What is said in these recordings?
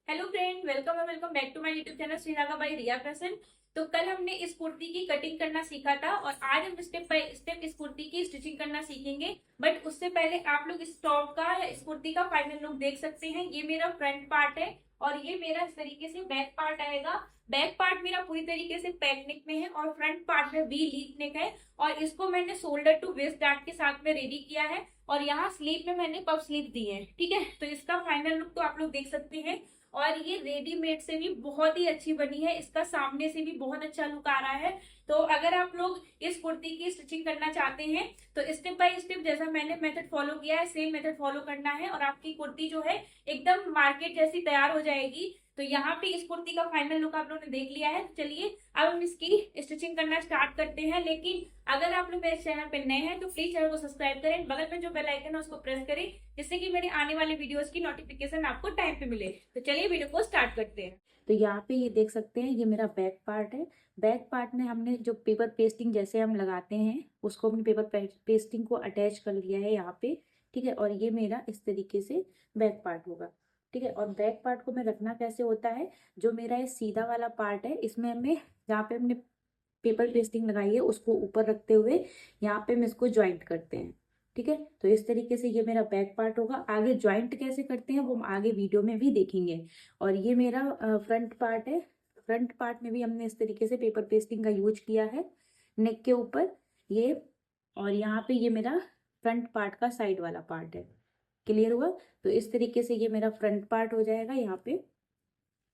Hello friend, welcome back to my YouTube channel Shreeraga by Riya fashion. तो कल हमने इस कुर्ती की कटिंग करना सीखा था और आज हम स्टेप बाय स्टेप इस कुर्ती की स्टिचिंग करना सीखेंगे। बट उससे पहले आप लोग इस टॉप का या इस कुर्ती का फाइनल लुक देख सकते हैं। ये मेरा फ्रंट पार्ट है और ये मेरा इस तरीके से बैक पार्ट आएगा। बैक पार्ट मेरा पूरी तरीके से पैक नेक में है और फ्रंट पार्ट में वी लीफ नेक है और इसको मैंने शोल्डर टू वेस्ट डार्ट के साथ में रेडी किया है और यहाँ स्लीव में मैंने पफ स्लीव दी है। ठीक है, तो इसका फाइनल लुक तो आप लोग देख सकते हैं और ये रेडीमेड से भी बहुत ही अच्छी बनी है। इसका सामने से भी बहुत अच्छा लुक आ रहा है। तो अगर आप लोग इस कुर्ती की स्टिचिंग करना चाहते हैं तो स्टेप बाय स्टेप जैसा मैंने मेथड फॉलो किया है सेम मेथड फॉलो करना है और आपकी कुर्ती जो है एकदम मार्केट जैसी तैयार हो जाएगी। तो यहाँ पे इस कुर्ती का फाइनल लुक आप लोगों ने देख लिया है। तो चलिए अब हम इसकी स्टिचिंग करना स्टार्ट करते हैं। लेकिन अगर आप लोग मेरे चैनल पे नए हैं तो प्लीज चैनल को सब्सक्राइब करें, बगल में जो बेल आइकन है उसको प्रेस करें जिससे कि मेरे आने वाले वीडियोस की नोटिफिकेशन आपको टाइम पे मिले। तो चलिए वीडियो को स्टार्ट करते हैं। तो यहाँ पे ये देख सकते हैं, ये मेरा बैक पार्ट है। बैक पार्ट में हमने जो पेपर पेस्टिंग जैसे हम लगाते हैं उसको हमने पेपर पेस्टिंग को अटैच कर लिया है यहाँ पे। ठीक है, और ये मेरा इस तरीके से बैक पार्ट होगा। ठीक है, और बैक पार्ट को मैं रखना कैसे होता है, जो मेरा ये सीधा वाला पार्ट है इसमें हमें जहाँ पे हमने पेपर पेस्टिंग लगाई है उसको ऊपर रखते हुए यहाँ पे हम इसको ज्वाइंट करते हैं। ठीक है, तो इस तरीके से ये मेरा बैक पार्ट होगा। आगे ज्वाइंट कैसे करते हैं वो हम आगे वीडियो में भी देखेंगे। और ये मेरा फ्रंट पार्ट है। फ्रंट पार्ट में भी हमने इस तरीके से पेपर पेस्टिंग का यूज किया है नेक के ऊपर ये। और यहाँ पे ये मेरा फ्रंट पार्ट का साइड वाला पार्ट है। क्लियर हुआ? तो इस तरीके से ये मेरा फ्रंट पार्ट हो जाएगा यहाँ पे।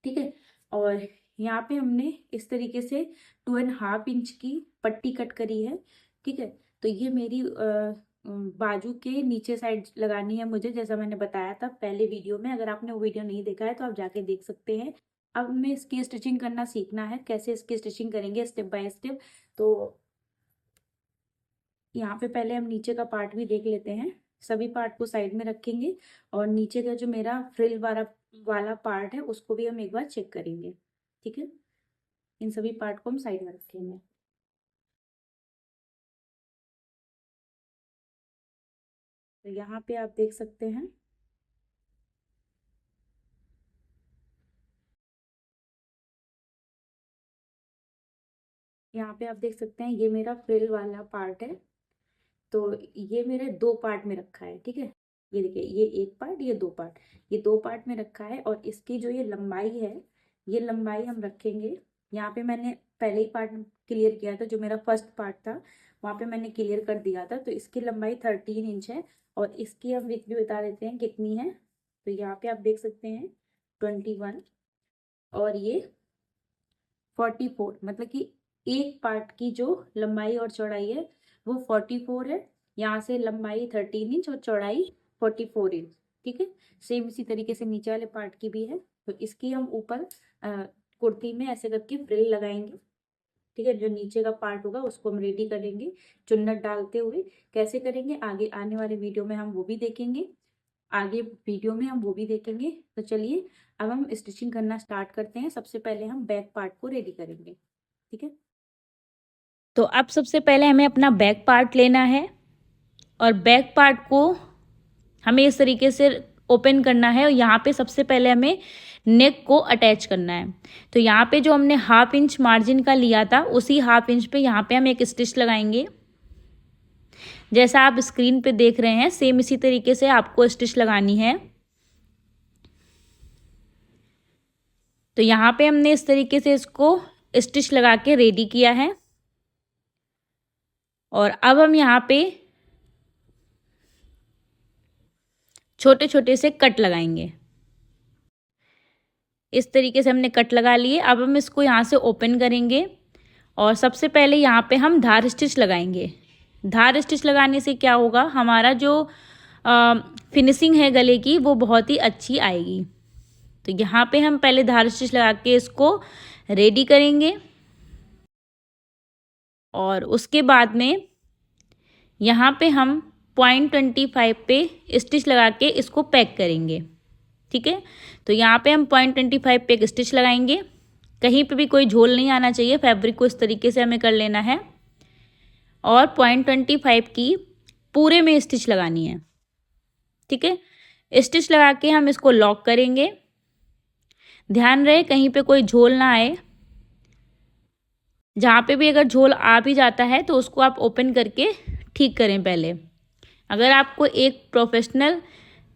ठीक है, और यहाँ पे हमने इस तरीके से 2.5 इंच की पट्टी कट करी है। ठीक है, तो ये मेरी बाजू के नीचे साइड लगानी है मुझे, जैसा मैंने बताया था पहले वीडियो में। अगर आपने वो वीडियो नहीं देखा है तो आप जाके देख सकते हैं। अब हमें इसकी स्टिचिंग करना सीखना है, कैसे इसकी स्टिचिंग करेंगे स्टेप बाय स्टेप। तो यहाँ पे पहले हम नीचे का पार्ट भी देख लेते हैं। सभी पार्ट को साइड में रखेंगे और नीचे का जो मेरा फ्रिल वाला पार्ट है उसको भी हम एक बार चेक करेंगे। ठीक है, इन सभी पार्ट को हम साइड में रखेंगे। तो यहाँ पे आप देख सकते हैं, यहाँ पे आप देख सकते हैं ये मेरा फ्रिल वाला पार्ट है। तो ये मेरे दो पार्ट में रखा है। ठीक है, ये देखिए, ये एक पार्ट, ये दो पार्ट, ये दो पार्ट में रखा है। और इसकी जो ये लंबाई है, ये लंबाई हम रखेंगे। यहाँ पे मैंने पहले ही पार्ट क्लियर किया था, जो मेरा फर्स्ट पार्ट था वहाँ पे मैंने क्लियर कर दिया था। तो इसकी लंबाई 13 इंच है और इसकी हम विड्थ भी बता देते हैं कितनी है। तो यहाँ पे आप देख सकते हैं 21 और ये 44, मतलब कि एक पार्ट की जो लंबाई और चौड़ाई है वो 44 है। यहाँ से लंबाई 13 इंच और चौड़ाई 44 इंच। ठीक है, सेम इसी तरीके से नीचे वाले पार्ट की भी है। तो इसकी हम ऊपर कुर्ती में ऐसे करके फ्रिल लगाएंगे। ठीक है, जो नीचे का पार्ट होगा उसको हम रेडी करेंगे चुन्नट डालते हुए। कैसे करेंगे आगे आने वाले वीडियो में हम वो भी देखेंगे। तो चलिए अब हम स्टिचिंग करना स्टार्ट करते हैं। सबसे पहले हम बैक पार्ट को रेडी करेंगे। ठीक है, तो अब सबसे पहले हमें अपना बैक पार्ट लेना है और बैक पार्ट को हमें इस तरीके से ओपन करना है और यहाँ पे सबसे पहले हमें नेक को अटैच करना है। तो यहाँ पे जो हमने 1/2 इंच मार्जिन का लिया था उसी 1/2 इंच पे यहाँ पे हम एक स्टिच लगाएंगे। जैसा आप स्क्रीन पे देख रहे हैं सेम इसी तरीके से आपको स्टिच लगानी है। तो यहाँ पे हमने इस तरीके से इसको स्टिच लगा के रेडी किया है और अब हम यहाँ पे छोटे छोटे से कट लगाएंगे। इस तरीके से हमने कट लगा लिए। अब हम इसको यहाँ से ओपन करेंगे और सबसे पहले यहाँ पे हम धार स्टिच लगाएंगे। धार स्टिच लगाने से क्या होगा, हमारा जो फिनिशिंग है गले की वो बहुत ही अच्छी आएगी। तो यहाँ पे हम पहले धार स्टिच लगा के इसको रेडी करेंगे और उसके बाद में यहाँ पे हम 0.25 पे स्टिच लगा के इसको पैक करेंगे। ठीक है, तो यहाँ पे हम 0.25 पे एक स्टिच लगाएंगे। कहीं पे भी कोई झोल नहीं आना चाहिए, फैब्रिक को इस तरीके से हमें कर लेना है और 0.25 की पूरे में स्टिच लगानी है। ठीक है, स्टिच लगा के हम इसको लॉक करेंगे। ध्यान रहे कहीं पे कोई झोल ना आए। जहाँ पे भी अगर झोल आ भी जाता है तो उसको आप ओपन करके ठीक करें पहले। अगर आपको एक प्रोफेशनल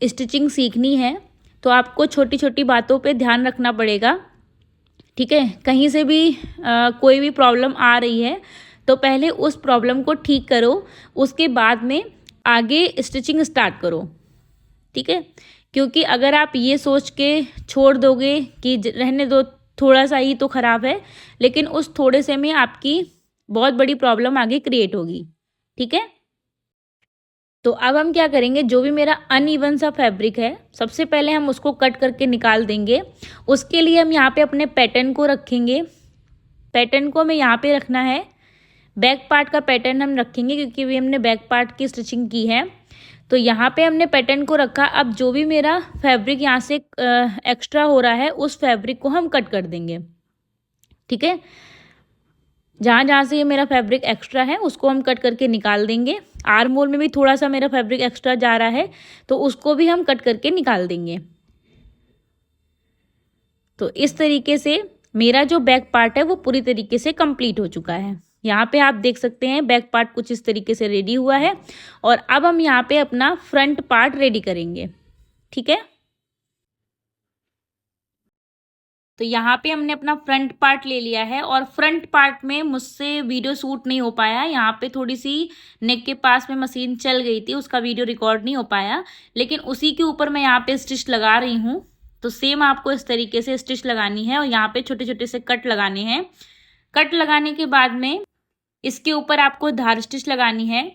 स्टिचिंग सीखनी है तो आपको छोटी छोटी बातों पे ध्यान रखना पड़ेगा, ठीक है। कहीं से भी कोई भी प्रॉब्लम आ रही है तो पहले उस प्रॉब्लम को ठीक करो, उसके बाद में आगे स्टिचिंग स्टार्ट करो, ठीक है। क्योंकि अगर आप ये सोच के छोड़ दोगे कि रहने दो, थोड़ा सा ही तो ख़राब है, लेकिन उस थोड़े से में आपकी बहुत बड़ी प्रॉब्लम आगे क्रिएट होगी, ठीक है। तो अब हम क्या करेंगे, जो भी मेरा अनइवन सा फैब्रिक है सबसे पहले हम उसको कट करके निकाल देंगे। उसके लिए हम यहाँ पे अपने पैटर्न को रखेंगे। पैटर्न को हमें यहाँ पे रखना है, बैक पार्ट का पैटर्न हम रखेंगे क्योंकि अभी हमने बैक पार्ट की स्टिचिंग की है। तो यहाँ पे हमने पैटर्न को रखा। अब जो भी मेरा फैब्रिक यहाँ से एक्स्ट्रा हो रहा है उस फैब्रिक को हम कट कर देंगे, ठीक है। जहाँ जहाँ से ये मेरा फैब्रिक एक्स्ट्रा है उसको हम कट करके निकाल देंगे। आर्म होल में भी थोड़ा सा मेरा फैब्रिक एक्स्ट्रा जा रहा है तो उसको भी हम कट करके निकाल देंगे। तो इस तरीके से मेरा जो बैक पार्ट है वो पूरी तरीके से कंप्लीट हो चुका है। यहाँ पे आप देख सकते हैं बैक पार्ट कुछ इस तरीके से रेडी हुआ है। और अब हम यहाँ पे अपना फ्रंट पार्ट रेडी करेंगे, ठीक है। तो यहाँ पे हमने अपना फ्रंट पार्ट ले लिया है और फ्रंट पार्ट में मुझसे वीडियो शूट नहीं हो पाया। यहाँ पे थोड़ी सी नेक के पास में मशीन चल गई थी, उसका वीडियो रिकॉर्ड नहीं हो पाया, लेकिन उसी के ऊपर मैं यहाँ पे स्टिच लगा रही हूँ। तो सेम आपको इस तरीके से स्टिच लगानी है और यहाँ पे छोटे छोटे से कट लगाने हैं। कट लगाने के बाद में इसके ऊपर आपको धार स्टिच लगानी है।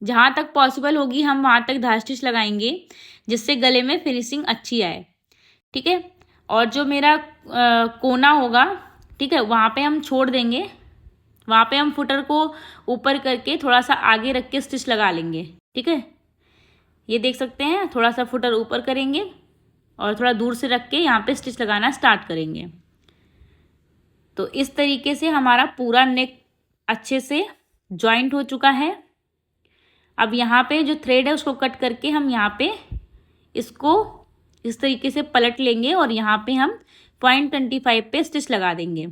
जहाँ तक पॉसिबल होगी हम वहाँ तक धार स्टिच लगाएंगे जिससे गले में फिनिशिंग अच्छी आए, ठीक है। और जो मेरा कोना होगा, ठीक है, वहाँ पे हम छोड़ देंगे। वहाँ पे हम फुटर को ऊपर करके थोड़ा सा आगे रख के स्टिच लगा लेंगे, ठीक है। ये देख सकते हैं, थोड़ा सा फुटर ऊपर करेंगे और थोड़ा दूर से रख के यहाँ पे स्टिच लगाना स्टार्ट करेंगे। तो इस तरीके से हमारा पूरा नेक अच्छे से जॉइंट हो चुका है। अब यहाँ पे जो थ्रेड है उसको कट करके हम यहाँ पे इसको इस तरीके से पलट लेंगे और यहाँ पे हम 0.25 पे स्टिच लगा देंगे।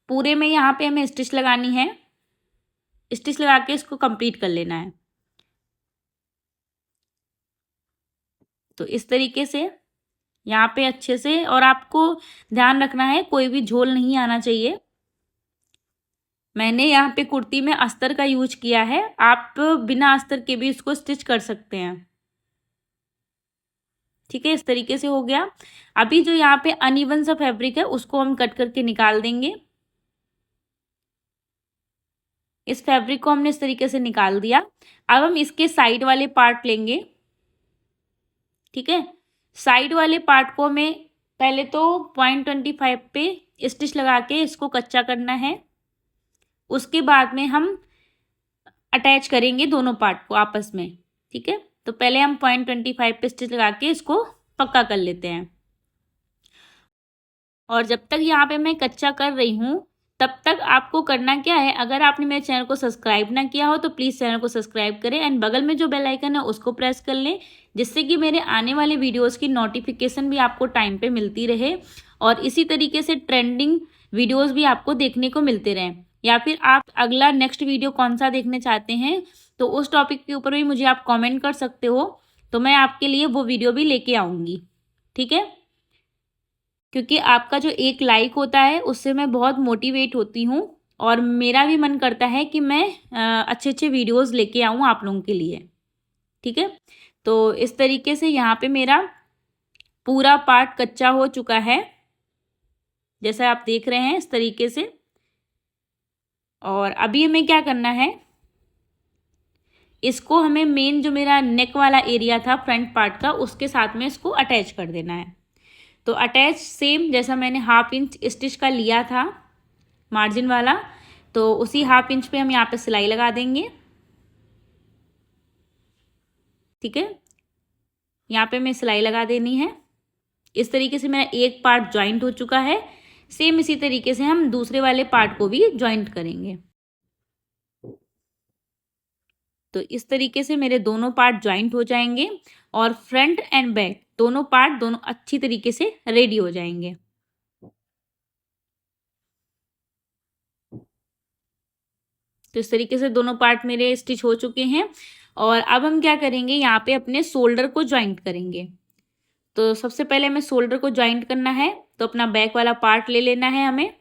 पूरे में यहाँ पे हमें स्टिच लगानी है। स्टिच लगा के इसको कंप्लीट कर लेना है। तो इस तरीके से यहाँ पे अच्छे से, और आपको ध्यान रखना है कोई भी झोल नहीं आना चाहिए। मैंने यहाँ पे कुर्ती में अस्तर का यूज किया है, आप बिना अस्तर के भी इसको स्टिच कर सकते हैं, ठीक है। इस तरीके से हो गया। अभी जो यहाँ पे अनइवन सा फैब्रिक है उसको हम कट करके निकाल देंगे। इस फैब्रिक को हमने इस तरीके से निकाल दिया। अब हम इसके साइड वाले पार्ट लेंगे, ठीक है। साइड वाले पार्ट को हमें पहले तो 0.25 पे स्टिच लगा के इसको कच्चा करना है। उसके बाद में हम अटैच करेंगे दोनों पार्ट को आपस में, ठीक है। तो पहले हम 0.25 पे स्टिच लगा के इसको पक्का कर लेते हैं। और जब तक यहाँ पे मैं कच्चा कर रही हूँ तब तक आपको करना क्या है, अगर आपने मेरे चैनल को सब्सक्राइब ना किया हो तो प्लीज़ चैनल को सब्सक्राइब करें एंड बगल में जो बेल आइकन है उसको प्रेस कर लें, जिससे कि मेरे आने वाले वीडियोस की नोटिफिकेशन भी आपको टाइम पे मिलती रहे और इसी तरीके से ट्रेंडिंग वीडियोस भी आपको देखने को मिलते रहें। या फिर आप अगला नेक्स्ट वीडियो कौन सा देखने चाहते हैं तो उस टॉपिक के ऊपर भी मुझे आप कॉमेंट कर सकते हो, तो मैं आपके लिए वो वीडियो भी लेके आऊँगी, ठीक है। क्योंकि आपका जो एक लाइक होता है उससे मैं बहुत मोटिवेट होती हूँ और मेरा भी मन करता है कि मैं अच्छे अच्छे वीडियोस लेके आऊँ आप लोगों के लिए, ठीक है। तो इस तरीके से यहाँ पे मेरा पूरा पार्ट कच्चा हो चुका है, जैसा आप देख रहे हैं इस तरीके से। और अभी हमें क्या करना है, इसको हमें मेन जो मेरा नेक वाला एरिया था फ्रंट पार्ट का उसके साथ में इसको अटैच कर देना है। तो अटैच सेम जैसा मैंने 1/2 इंच स्टिच का लिया था मार्जिन वाला, तो उसी 1/2 इंच पे हम यहाँ पे सिलाई लगा देंगे, ठीक है। यहाँ पे हमें सिलाई लगा देनी है। इस तरीके से मेरा एक पार्ट ज्वाइंट हो चुका है। सेम इसी तरीके से हम दूसरे वाले पार्ट को भी ज्वाइंट करेंगे। तो इस तरीके से मेरे दोनों पार्ट ज्वाइंट हो जाएंगे और फ्रंट एंड बैक दोनों पार्ट दोनों अच्छी तरीके से रेडी हो जाएंगे। तो इस तरीके से दोनों पार्ट मेरे स्टिच हो चुके हैं और अब हम क्या करेंगे, यहाँ पे अपने शोल्डर को ज्वाइंट करेंगे। तो सबसे पहले हमें शोल्डर को ज्वाइंट करना है, तो अपना बैक वाला पार्ट ले लेना है हमें।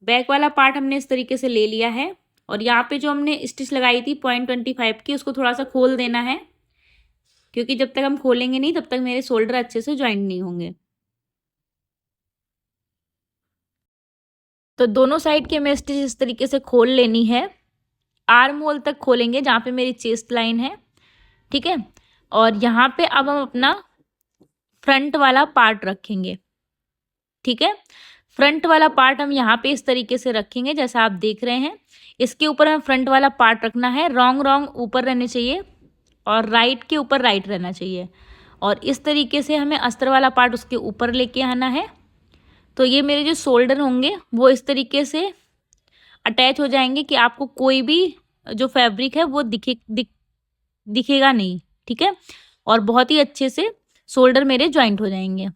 बैक वाला पार्ट हमने इस तरीके से ले लिया है और यहाँ पे जो हमने स्टिच लगाई थी 0.25 की, उसको थोड़ा सा खोल देना है, क्योंकि जब तक हम खोलेंगे नहीं तब तक मेरे शोल्डर अच्छे से ज्वाइंट नहीं होंगे। तो दोनों साइड की हमें स्टिच इस तरीके से खोल लेनी है, आर्म होल तक खोलेंगे जहाँ पे मेरी चेस्ट लाइन है, ठीक है। और यहाँ पे अब हम अपना फ्रंट वाला पार्ट रखेंगे, ठीक है। फ्रंट वाला पार्ट हम यहाँ पे इस तरीके से रखेंगे जैसा आप देख रहे हैं। इसके ऊपर हमें फ्रंट वाला पार्ट रखना है, रॉन्ग ऊपर रहने चाहिए और राइट के ऊपर राइट रहना चाहिए, और इस तरीके से हमें अस्तर वाला पार्ट उसके ऊपर लेके आना है। तो ये मेरे जो शोल्डर होंगे वो इस तरीके से अटैच हो जाएंगे कि आपको कोई भी जो फैब्रिक है वो दिखेगा नहीं, ठीक है। और बहुत ही अच्छे से शोल्डर मेरे ज्वाइंट हो जाएंगे।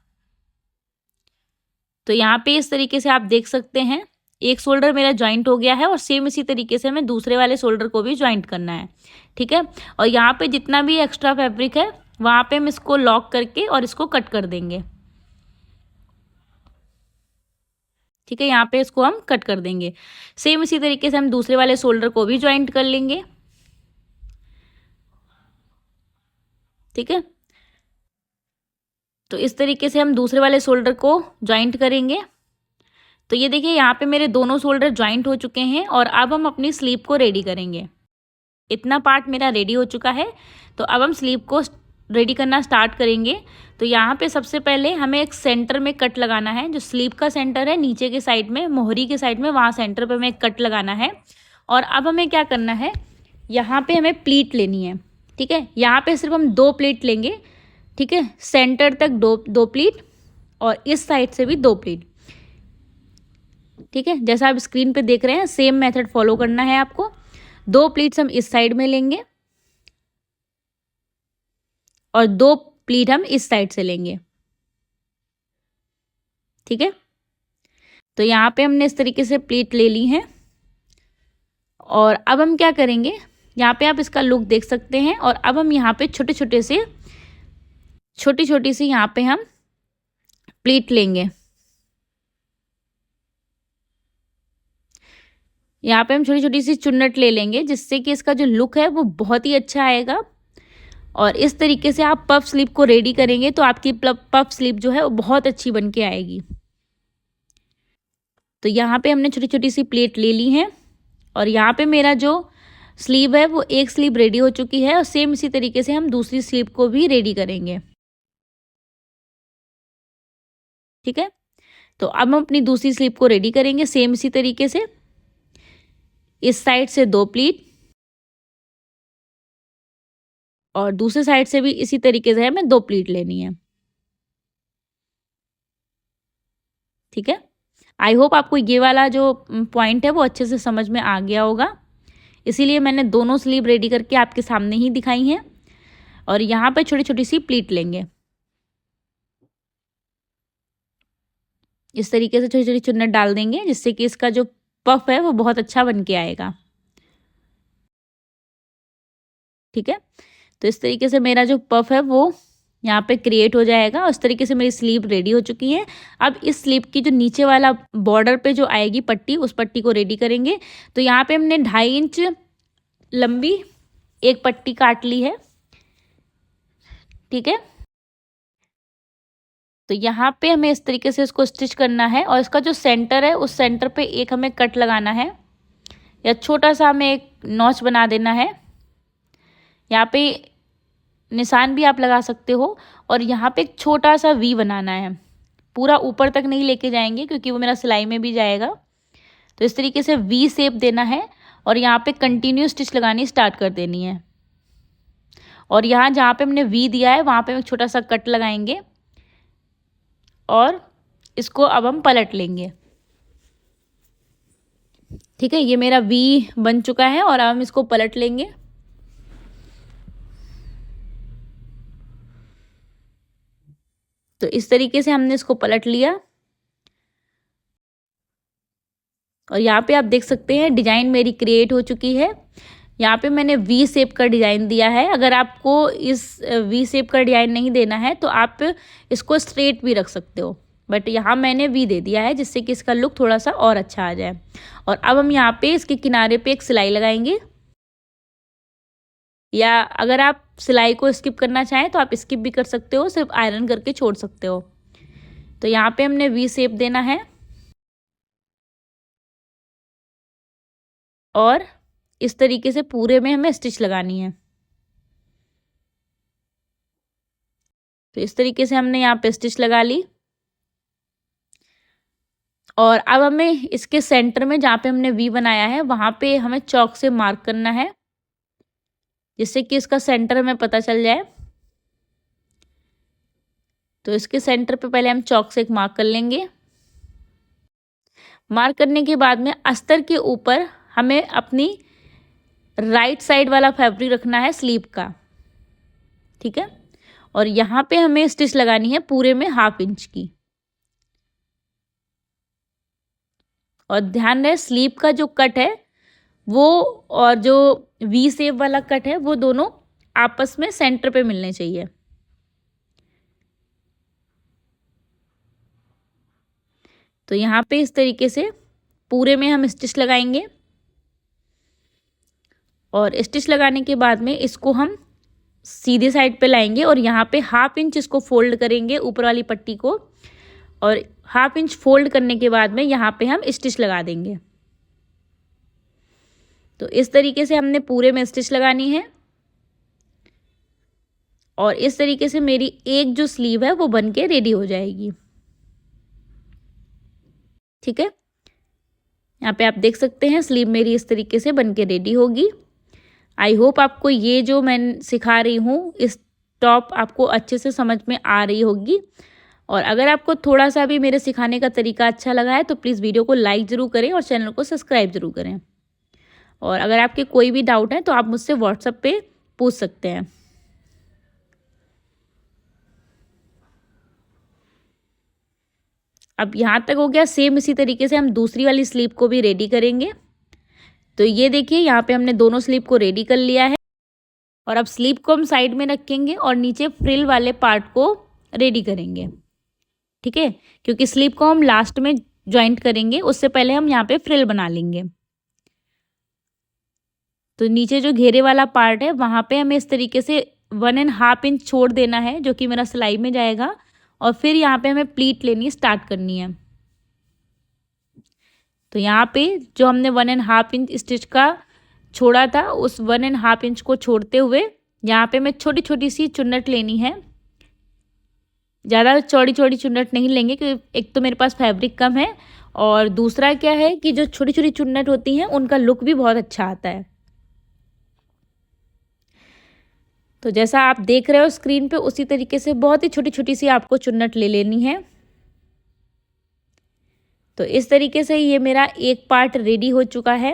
तो यहाँ पे इस तरीके से आप देख सकते हैं एक शोल्डर मेरा ज्वाइंट हो गया है, और सेम इसी तरीके से हमें दूसरे वाले शोल्डर को भी ज्वाइंट करना है, ठीक है। और यहाँ पे जितना भी एक्स्ट्रा फैब्रिक है वहाँ पे हम इसको लॉक करके और इसको कट कर देंगे, ठीक है। यहाँ पे इसको हम कट कर देंगे। सेम इसी तरीके से हम दूसरे वाले शोल्डर को भी ज्वाइंट कर लेंगे, ठीक है। तो इस तरीके से हम दूसरे वाले शोल्डर को ज्वाइंट करेंगे। तो ये देखिए यहाँ पे मेरे दोनों शोल्डर ज्वाइंट हो चुके हैं और अब हम अपनी स्लीव को रेडी करेंगे। इतना पार्ट मेरा रेडी हो चुका है, तो अब हम स्लीव को रेडी करना स्टार्ट करेंगे। तो यहाँ पे सबसे पहले हमें एक सेंटर में कट लगाना है, जो स्लीव का सेंटर है नीचे के साइड में, मोहरी के साइड में, वहाँ सेंटर पे हमें एक कट लगाना है। और अब हमें क्या करना है, यहाँ पे हमें प्लीट लेनी है, ठीक है। यहाँ पे सिर्फ हम 2 प्लीट लेंगे, ठीक है। सेंटर तक दो प्लीट और इस साइड से भी 2 प्लीट, ठीक है। जैसा आप स्क्रीन पे देख रहे हैं सेम मेथड फॉलो करना है आपको। 2 प्लीट्स हम इस साइड में लेंगे और 2 प्लीट हम इस साइड से लेंगे, ठीक है। तो यहाँ पे हमने इस तरीके से प्लीट ले ली है और अब हम क्या करेंगे, यहाँ पे आप इसका लुक देख सकते हैं। और अब हम यहाँ पे छोटी छोटी सी यहाँ पे हम प्लीट लेंगे। यहाँ पे हम छोटी छोटी सी चुन्नट ले लेंगे, जिससे कि इसका जो लुक है वो बहुत ही अच्छा आएगा। और इस तरीके से आप पफ स्लीव को रेडी करेंगे तो आपकी पफ स्लीव जो है वो बहुत अच्छी बन के आएगी। तो यहाँ पे हमने छोटी छोटी सी प्लेट ले ली है और यहाँ पे मेरा जो स्लीव है वो एक स्लीव रेडी हो चुकी है, और सेम इसी तरीके से हम दूसरी स्लीव को भी रेडी करेंगे, ठीक है। तो अब हम अपनी दूसरी स्लीव को रेडी करेंगे सेम इसी तरीके से। इस साइड से 2 प्लीट और दूसरे साइड से भी इसी तरीके से हमें 2 प्लीट लेनी है, ठीक है। आई होप आपको ये वाला जो पॉइंट है वो अच्छे से समझ में आ गया होगा, इसीलिए मैंने दोनों स्लीव रेडी करके आपके सामने ही दिखाई हैं। और यहाँ पे छोटी छोटी सी प्लीट लेंगे, इस तरीके से छोटी छोटी चुन्नट डाल देंगे, जिससे कि इसका जो पफ है वो बहुत अच्छा बन के आएगा, ठीक है। तो इस तरीके से मेरा जो पफ है वो यहाँ पे क्रिएट हो जाएगा और इस तरीके से मेरी स्लीव रेडी हो चुकी है। अब इस स्लीव की जो नीचे वाला बॉर्डर पे जो आएगी पट्टी, उस पट्टी को रेडी करेंगे। तो यहाँ पे हमने 2.5 इंच लंबी एक पट्टी काट ली है, ठीक है। तो यहाँ पे हमें इस तरीके से इसको स्टिच करना है और इसका जो सेंटर है उस सेंटर पे एक हमें कट लगाना है, या छोटा सा हमें एक नॉच बना देना है। यहाँ पे निशान भी आप लगा सकते हो और यहाँ पे एक छोटा सा वी बनाना है, पूरा ऊपर तक नहीं लेके जाएंगे क्योंकि वो मेरा सिलाई में भी जाएगा। तो इस तरीके से वी शेप देना है और यहाँ पे कंटिन्यू स्टिच लगानी स्टार्ट कर देनी है। और यहाँ जहाँ पे हमने वी दिया है वहाँ पे हम एक छोटा सा कट लगाएंगे और इसको अब हम पलट लेंगे, ठीक है। ये मेरा वी बन चुका है और अब हम इसको पलट लेंगे। तो इस तरीके से हमने इसको पलट लिया और यहाँ पे आप देख सकते हैं डिजाइन मेरी क्रिएट हो चुकी है। यहाँ पे मैंने वी शेप का डिजाइन दिया है। अगर आपको इस वी शेप का डिजाइन नहीं देना है तो आप इसको स्ट्रेट भी रख सकते हो, बट यहाँ मैंने वी दे दिया है जिससे कि इसका लुक थोड़ा सा और अच्छा आ जाए। और अब हम यहाँ पे इसके किनारे पे एक सिलाई लगाएंगे, या अगर आप सिलाई को स्किप करना चाहें तो आप स्किप भी कर सकते हो, सिर्फ आयरन करके छोड़ सकते हो। तो यहाँ पे हमने वी शेप देना है और इस तरीके से पूरे में हमें स्टिच लगानी है। तो इस तरीके से हमने यहाँ पे स्टिच लगा ली और अब हमें इसके सेंटर में जहाँ पे हमने वी बनाया है वहाँ पे हमें चॉक से मार्क करना है, जिससे कि इसका सेंटर हमें पता चल जाए। तो इसके सेंटर पे पहले हम चॉक से एक मार्क कर लेंगे। मार्क करने के बाद में अस्तर के ऊपर हमें अपनी राइट साइड वाला फैब्रिक रखना है स्लीव का, ठीक है। और यहाँ पे हमें स्टिच लगानी है पूरे में 1/2 इंच की। और ध्यान रहे स्लीव का जो कट है वो और जो वी शेप वाला कट है वो दोनों आपस में सेंटर पे मिलने चाहिए। तो यहाँ पे इस तरीके से पूरे में हम स्टिच लगाएंगे और स्टिच लगाने के बाद में इसको हम सीधे साइड पे लाएंगे और यहाँ पे 1/2 इंच इसको फोल्ड करेंगे ऊपर वाली पट्टी को, और 1/2 इंच फोल्ड करने के बाद में यहाँ पे हम स्टिच लगा देंगे। तो इस तरीके से हमने पूरे में स्टिच लगानी है और इस तरीके से मेरी एक जो स्लीव है वो बन के रेडी हो जाएगी, ठीक है। यहाँ पे आप देख सकते हैं स्लीव मेरी इस तरीके से बन के रेडी होगी। आई होप आपको ये जो मैं सिखा रही हूँ इस टॉप आपको अच्छे से समझ में आ रही होगी। और अगर आपको थोड़ा सा भी मेरे सिखाने का तरीका अच्छा लगा है तो प्लीज़ वीडियो को लाइक ज़रूर करें और चैनल को सब्सक्राइब ज़रूर करें। और अगर आपके कोई भी डाउट है तो आप मुझसे व्हाट्सएप पे पूछ सकते हैं। अब यहाँ तक हो गया। सेम इसी तरीके से हम दूसरी वाली स्लीव को भी रेडी करेंगे। तो ये देखिए यहाँ पे हमने दोनों स्लीव को रेडी कर लिया है और अब स्लीव को हम साइड में रखेंगे और नीचे फ्रिल वाले पार्ट को रेडी करेंगे, ठीक है। क्योंकि स्लीव को हम लास्ट में जॉइंट करेंगे, उससे पहले हम यहाँ पे फ्रिल बना लेंगे। तो नीचे जो घेरे वाला पार्ट है वहाँ पे हमें इस तरीके से 1.5 इंच छोड़ देना है जो कि मेरा सिलाई में जाएगा, और फिर यहाँ पे हमें प्लीट लेनी स्टार्ट करनी है। तो यहाँ पे जो हमने 1.5 इंच स्टिच का छोड़ा था उस 1.5 इंच को छोड़ते हुए यहाँ पे मैं छोटी छोटी सी चुन्नट लेनी है। ज़्यादा चौड़ी चौड़ी चुन्नट नहीं लेंगे क्योंकि एक तो मेरे पास फैब्रिक कम है और दूसरा क्या है कि जो छोटी छोटी चुन्नट होती हैं उनका लुक भी बहुत अच्छा आता है। तो जैसा आप देख रहे हो स्क्रीन पे उसी तरीके से बहुत ही छोटी छोटी सी आपको चुन्नट ले लेनी है। तो इस तरीके से ये मेरा एक पार्ट रेडी हो चुका है।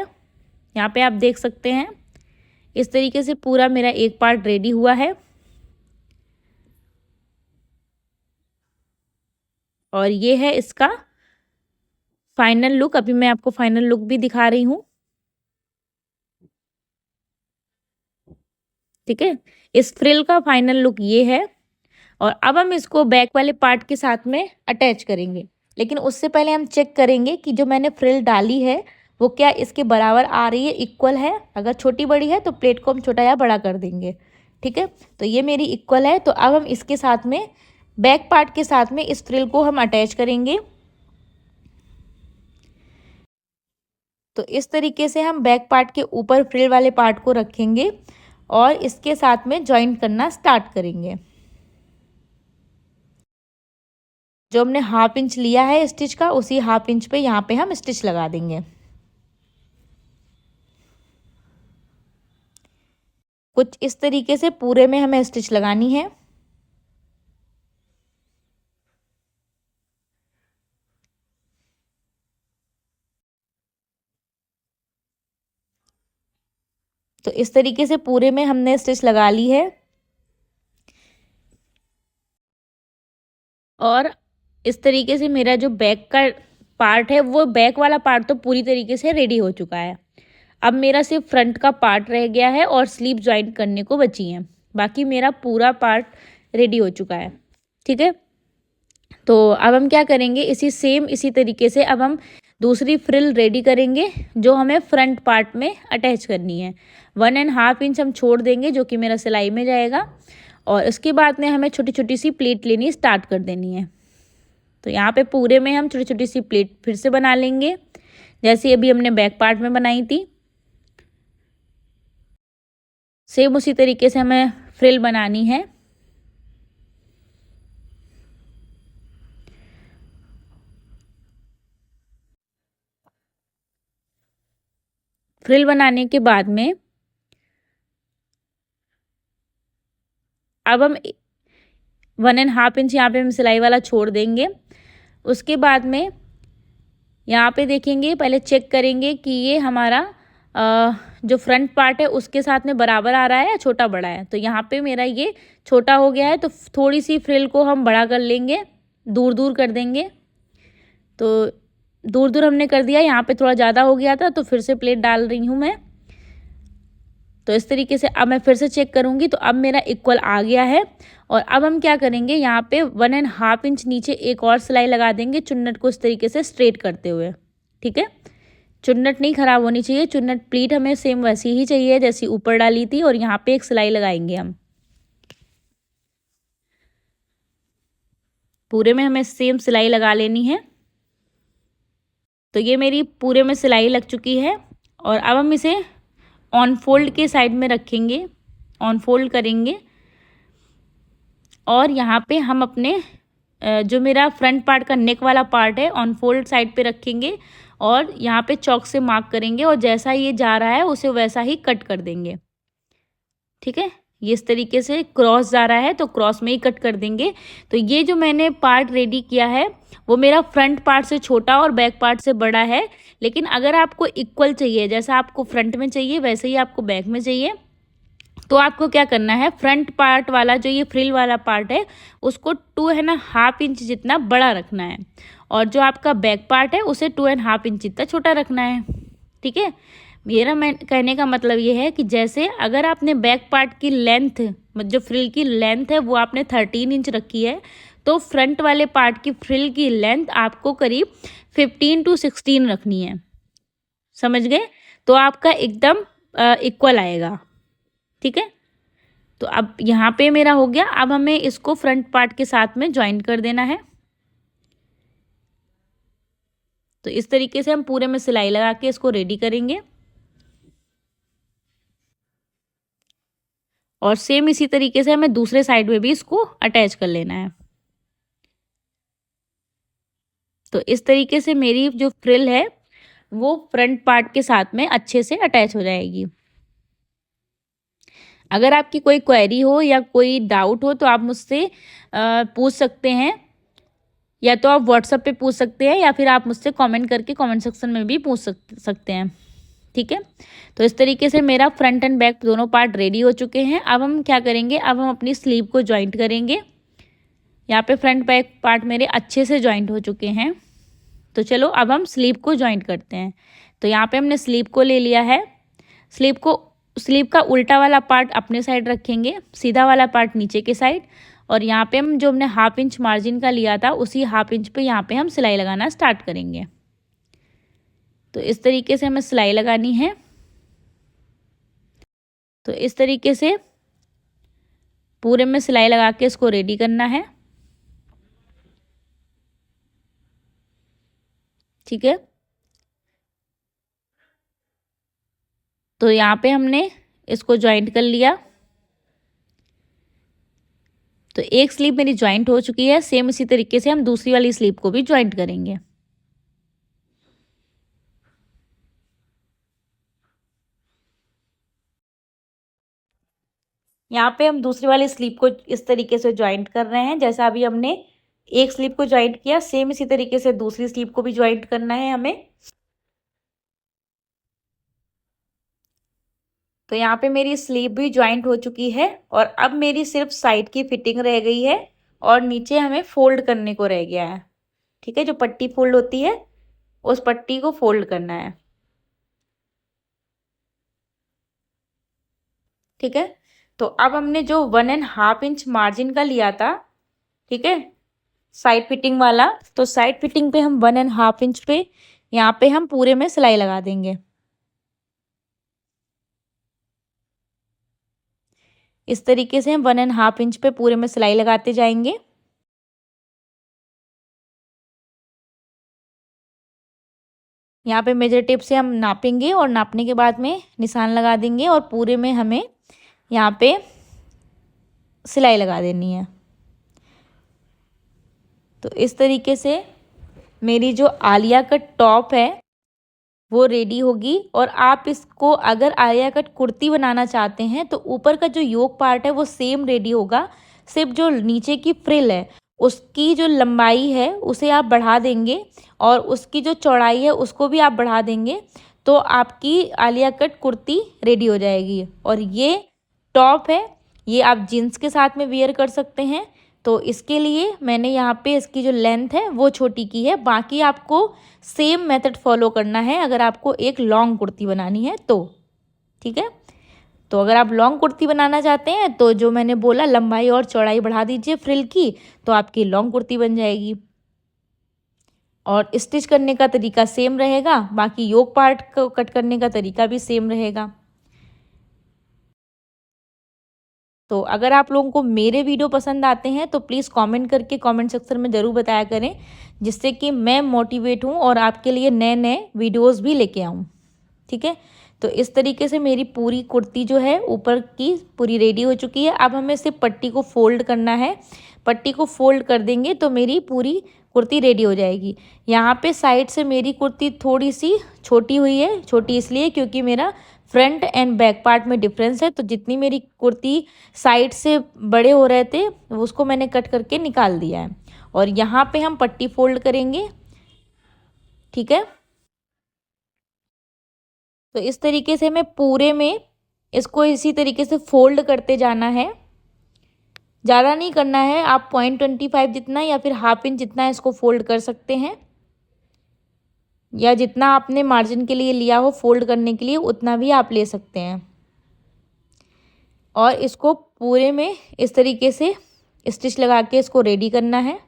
यहाँ पे आप देख सकते हैं इस तरीके से पूरा मेरा एक पार्ट रेडी हुआ है। और ये है इसका फाइनल लुक। अभी मैं आपको फाइनल लुक भी दिखा रही हूँ, ठीक है। इस फ्रिल का फाइनल लुक ये है। और अब हम इसको बैक वाले पार्ट के साथ में अटैच करेंगे, लेकिन उससे पहले हम चेक करेंगे कि जो मैंने फ्रिल डाली है वो क्या इसके बराबर आ रही है, इक्वल है। अगर छोटी बड़ी है तो प्लेट को हम छोटा या बड़ा कर देंगे, ठीक है। तो ये मेरी इक्वल है। तो अब हम इसके साथ में बैक पार्ट के साथ में इस फ्रिल को हम अटैच करेंगे। तो इस तरीके से हम बैक पार्ट के ऊपर फ्रिल वाले पार्ट को रखेंगे और इसके साथ में जॉइंट करना स्टार्ट करेंगे। जो हमने 1/2 इंच लिया है स्टिच का उसी 1/2 इंच पे यहाँ पे हम स्टिच लगा देंगे। कुछ इस तरीके से पूरे में हमें स्टिच लगानी है। तो इस तरीके से पूरे में हमने स्टिच लगा ली है। और इस तरीके से मेरा जो बैक का पार्ट है, वो बैक वाला पार्ट तो पूरी तरीके से रेडी हो चुका है। अब मेरा सिर्फ फ्रंट का पार्ट रह गया है और स्लीव ज्वाइंट करने को बची हैं। बाकी मेरा पूरा पार्ट रेडी हो चुका है। ठीक है, तो अब हम क्या करेंगे, इसी तरीके से अब हम दूसरी फ्रिल रेडी करेंगे जो हमें फ्रंट पार्ट में अटैच करनी है। 1.5 इंच हम छोड़ देंगे जो कि मेरा सिलाई में जाएगा, और उसके बाद में हमें छोटी छोटी सी प्लेट लेनी स्टार्ट कर देनी है। तो यहाँ पे पूरे में हम छोटी छोटी सी प्लेट फिर से बना लेंगे जैसे अभी हमने बैक पार्ट में बनाई थी। सेम उसी तरीके से हमें फ्रिल बनानी है। फ्रिल बनाने के बाद में अब हम 1.5 इंच यहाँ पे हम सिलाई वाला छोड़ देंगे। उसके बाद में यहाँ पे देखेंगे, पहले चेक करेंगे कि ये हमारा जो फ्रंट पार्ट है उसके साथ में बराबर आ रहा है या छोटा बड़ा है। तो यहाँ पे मेरा ये छोटा हो गया है, तो थोड़ी सी फ्रिल को हम बड़ा कर लेंगे, दूर दूर कर देंगे। तो दूर दूर हमने कर दिया, यहाँ पे थोड़ा ज़्यादा हो गया था तो फिर से प्लेट डाल रही हूँ मैं। तो इस तरीके से अब मैं फिर से चेक करूँगी, तो अब मेरा इक्वल आ गया है। और अब हम क्या करेंगे, यहाँ पे 1.5 इंच नीचे एक और सिलाई लगा देंगे चुन्नट को इस तरीके से स्ट्रेट करते हुए। ठीक है, चुन्नट नहीं खराब होनी चाहिए, चुन्नट प्लीट हमें सेम वैसी ही चाहिए जैसी ऊपर डाली थी। और यहाँ पे एक सिलाई लगाएंगे हम, पूरे में हमें सेम सिलाई लगा लेनी है। तो ये मेरी पूरे में सिलाई लग चुकी है। और अब हम इसे ऑन फोल्ड के साइड में रखेंगे, ऑन फोल्ड करेंगे। और यहाँ पे हम अपने जो मेरा फ्रंट पार्ट का नेक वाला पार्ट है ऑन फोल्ड साइड पे रखेंगे और यहाँ पे चॉक से मार्क करेंगे और जैसा ये जा रहा है उसे वैसा ही कट कर देंगे। ठीक है, ये इस तरीके से क्रॉस जा रहा है तो क्रॉस में ही कट कर देंगे। तो ये जो मैंने पार्ट रेडी किया है वो मेरा फ्रंट पार्ट से छोटा और बैक पार्ट से बड़ा है। लेकिन अगर आपको इक्वल चाहिए, जैसा आपको फ्रंट में चाहिए वैसे ही आपको बैक में चाहिए, तो आपको क्या करना है, फ्रंट पार्ट वाला जो ये फ्रिल वाला पार्ट है उसको 2.5 इंच जितना बड़ा रखना है और जो आपका बैक पार्ट है उसे 2.5 इंच जितना छोटा रखना है। ठीक है, मेरा मैं कहने का मतलब ये है कि जैसे अगर आपने बैक पार्ट की लेंथ, जो फ्रिल की लेंथ है वो आपने 13 इंच रखी है, तो फ्रंट वाले पार्ट की फ्रिल की लेंथ आपको करीब 15 to 16 रखनी है। समझ गए? तो आपका एकदम इक्वल आएगा। ठीक है, तो अब यहाँ पे मेरा हो गया। अब हमें इसको फ्रंट पार्ट के साथ में ज्वाइन कर देना है। तो इस तरीके से हम पूरे में सिलाई लगा के इसको रेडी करेंगे और सेम इसी तरीके से हमें दूसरे साइड में भी इसको अटैच कर लेना है। तो इस तरीके से मेरी जो फ्रिल है वो फ्रंट पार्ट के साथ में अच्छे से अटैच हो जाएगी। अगर आपकी कोई क्वेरी हो या कोई डाउट हो तो आप मुझसे पूछ सकते हैं, या तो आप व्हाट्सएप पे पूछ सकते हैं या फिर आप मुझसे कमेंट करके कमेंट सेक्शन में भी पूछ सकते हैं। ठीक है, तो इस तरीके से मेरा फ्रंट एंड बैक दोनों पार्ट रेडी हो चुके हैं। अब हम क्या करेंगे, अब हम अपनी स्लीव को जॉइंट करेंगे। यहाँ पे फ्रंट बैक पार्ट मेरे अच्छे से जॉइंट हो चुके हैं। तो चलो अब हम स्लीव को जॉइंट करते हैं। तो यहाँ पे हमने स्लीव को ले लिया है। स्लीव का उल्टा वाला पार्ट अपने साइड रखेंगे, सीधा वाला पार्ट नीचे के साइड। और यहाँ पे हम जो हमने 1/2 इंच मार्जिन का लिया था उसी 1/2 इंच पे यहाँ पे हम सिलाई लगाना स्टार्ट करेंगे। तो इस तरीके से हमें सिलाई लगानी है। तो इस तरीके से पूरे में सिलाई लगा के इसको रेडी करना है। ठीक है, तो यहाँ पे हमने इसको ज्वाइंट कर लिया। तो एक स्लीव मेरी ज्वाइंट हो चुकी है। सेम इसी तरीके से हम दूसरी वाली स्लीव को भी ज्वाइंट करेंगे। यहाँ पे हम दूसरी वाली स्लीव को इस तरीके से ज्वाइंट कर रहे हैं। जैसा अभी हमने एक स्लीव को ज्वाइंट किया, सेम इसी तरीके से दूसरी स्लीव को भी ज्वाइंट करना है हमें। तो यहाँ पे मेरी स्लीव भी ज्वाइंट हो चुकी है और अब मेरी सिर्फ साइड की फिटिंग रह गई है और नीचे हमें फोल्ड करने को रह गया है। ठीक है, जो पट्टी फोल्ड होती है उस पट्टी को फोल्ड करना है। ठीक है, तो अब हमने जो 1.5 इंच मार्जिन का लिया था, ठीक है, साइड फिटिंग वाला, तो साइड फिटिंग पे हम 1.5 इंच पे यहाँ पे हम पूरे में सिलाई लगा देंगे। इस तरीके से हम 1.5 इंच पे पूरे में सिलाई लगाते जाएंगे। यहाँ पे मेजर टेप से हम नापेंगे और नापने के बाद में निशान लगा देंगे और पूरे में हमें यहाँ पे सिलाई लगा देनी है। तो इस तरीके से मेरी जो आलिया कट टॉप है वो रेडी होगी। और आप इसको अगर आलिया कट कुर्ती बनाना चाहते हैं तो ऊपर का जो योक पार्ट है वो सेम रेडी होगा, सिर्फ जो नीचे की फ्रिल है उसकी जो लंबाई है उसे आप बढ़ा देंगे और उसकी जो चौड़ाई है उसको भी आप बढ़ा देंगे, तो आपकी आलिया कट कुर्ती रेडी हो जाएगी। और ये टॉप है, ये आप जीन्स के साथ में वेयर कर सकते हैं। तो इसके लिए मैंने यहाँ पे इसकी जो लेंथ है वो छोटी की है। बाकी आपको सेम मेथड फॉलो करना है अगर आपको एक लॉन्ग कुर्ती बनानी है तो। ठीक है, तो अगर आप लॉन्ग कुर्ती बनाना चाहते हैं तो जो मैंने बोला लंबाई और चौड़ाई बढ़ा दीजिए फ्रिल की, तो आपकी लॉन्ग कुर्ती बन जाएगी। और स्टिच करने का तरीका सेम रहेगा, बाकी योक पार्ट को कट करने का तरीका भी सेम रहेगा। तो अगर आप लोगों को मेरे वीडियो पसंद आते हैं तो प्लीज़ कमेंट करके कमेंट सेक्शन में ज़रूर बताया करें, जिससे कि मैं मोटिवेट हूँ और आपके लिए नए नए वीडियोस भी लेके आऊँ। ठीक है, तो इस तरीके से मेरी पूरी कुर्ती जो है ऊपर की पूरी रेडी हो चुकी है। अब हमें सिर्फ पट्टी को फोल्ड करना है। पट्टी को फोल्ड कर देंगे तो मेरी पूरी कुर्ती रेडी हो जाएगी। यहाँ पे साइड से मेरी कुर्ती थोड़ी सी छोटी हुई है, छोटी इसलिए क्योंकि मेरा फ्रंट एंड बैक पार्ट में डिफरेंस है। तो जितनी मेरी कुर्ती साइड से बड़े हो रहे थे उसको मैंने कट करके निकाल दिया है। और यहाँ पे हम पट्टी फोल्ड करेंगे। ठीक है, तो इस तरीके से मैं पूरे में इसको इसी तरीके से फोल्ड करते जाना है। ज़्यादा नहीं करना है, आप 0.25 जितना या फिर ½ इंच जितना इसको फोल्ड कर सकते हैं, या जितना आपने मार्जिन के लिए लिया हो फोल्ड करने के लिए उतना भी आप ले सकते हैं। और इसको पूरे में इस तरीके से स्टिच लगा के इसको रेडी करना है।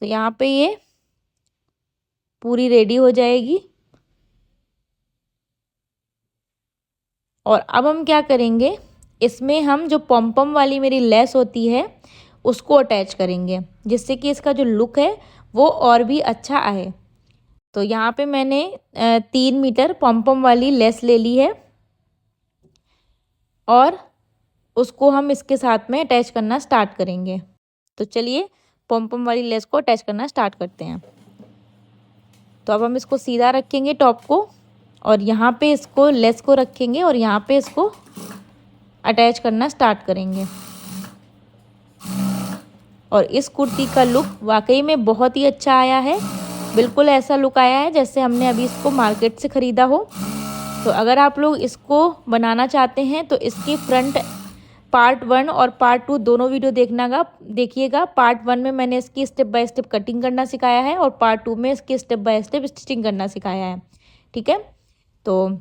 तो यहाँ पे ये पूरी रेडी हो जाएगी। और अब हम क्या करेंगे, इसमें हम जो पॉम वाली मेरी लेस होती है उसको अटैच करेंगे, जिससे कि इसका जो लुक है वो और भी अच्छा आए। तो यहाँ पे मैंने 3 मीटर पॉम वाली लेस ले ली है और उसको हम इसके साथ में अटैच करना स्टार्ट करेंगे। तो चलिए पॉम वाली लेस को अटैच करना स्टार्ट करते हैं। तो अब हम इसको सीधा रखेंगे टॉप को और यहाँ पे इसको लेस को रखेंगे और यहाँ पे इसको अटैच करना स्टार्ट करेंगे। और इस कुर्ती का लुक वाकई में बहुत ही अच्छा आया है, बिल्कुल ऐसा लुक आया है जैसे हमने अभी इसको मार्केट से ख़रीदा हो। तो अगर आप लोग इसको बनाना चाहते हैं तो इसकी फ्रंट पार्ट 1 और पार्ट 2 दोनों वीडियो देखिएगा। पार्ट 1 में मैंने इसकी स्टेप बाय स्टेप कटिंग करना सिखाया है और पार्ट 2 में इसकी स्टेप बाय स्टेप स्टिचिंग करना सिखाया है। ठीक है, तो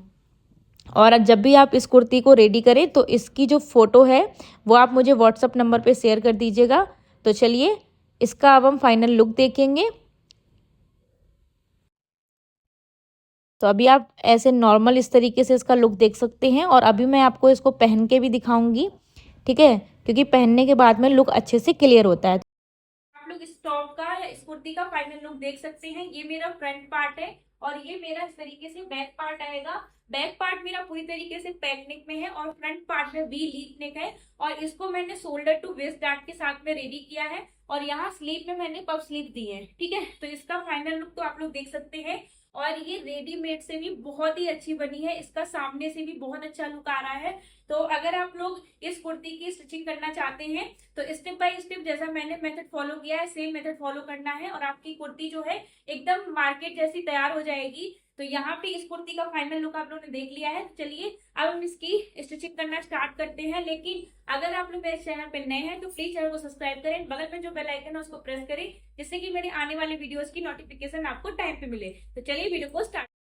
और जब भी आप इस कुर्ती को रेडी करें तो इसकी जो फ़ोटो है वो आप मुझे व्हाट्सअप नंबर पे शेयर कर दीजिएगा। तो चलिए इसका अब हम फाइनल लुक देखेंगे। तो अभी आप ऐसे नॉर्मल इस तरीके से इसका लुक देख सकते हैं और अभी मैं आपको इसको पहन के भी दिखाऊंगी। ठीक है, क्योंकि पहनने के बाद में लुक अच्छे से क्लियर होता है। आप लोग इस टॉप का या इस कुर्ती का फाइनल लुक देख सकते हैं। ये मेरा फ्रंट पार्ट है और ये मेरा इस तरीके से बैक पार्ट आएगा। बैक पार्ट मेरा पूरी तरीके से पैक नेक में है और फ्रंट पार्ट में वी लीफ नेक है। और इसको मैंने शोल्डर टू वेस्ट डार्ट के साथ में रेडी किया है और यहाँ स्लीव में मैंने पफ स्लीव दी है। ठीक है, तो इसका फाइनल लुक तो आप लोग देख सकते हैं। और ये रेडीमेड से भी बहुत ही अच्छी बनी है, इसका सामने से भी बहुत अच्छा लुक आ रहा है। तो अगर आप लोग इस कुर्ती की स्टिचिंग करना चाहते हैं तो स्टेप बाय स्टेप जैसा मैंने मेथड फॉलो किया है सेम मेथड फॉलो करना है और आपकी कुर्ती जो है एकदम मार्केट जैसी तैयार हो जाएगी। तो यहाँ पे इस कुर्ती का फाइनल लुक आप लोगों ने देख लिया है। तो चलिए अब हम इसकी स्टिचिंग करना स्टार्ट करते हैं। लेकिन अगर आप लोग मेरे चैनल पे नए हैं तो प्लीज चैनल को सब्सक्राइब करें, बगल में जो बेल आइकन है उसको प्रेस करें, जिससे कि मेरे आने वाले वीडियोस की नोटिफिकेशन आपको टाइम पे मिले। तो चलिए वीडियो को स्टार्ट।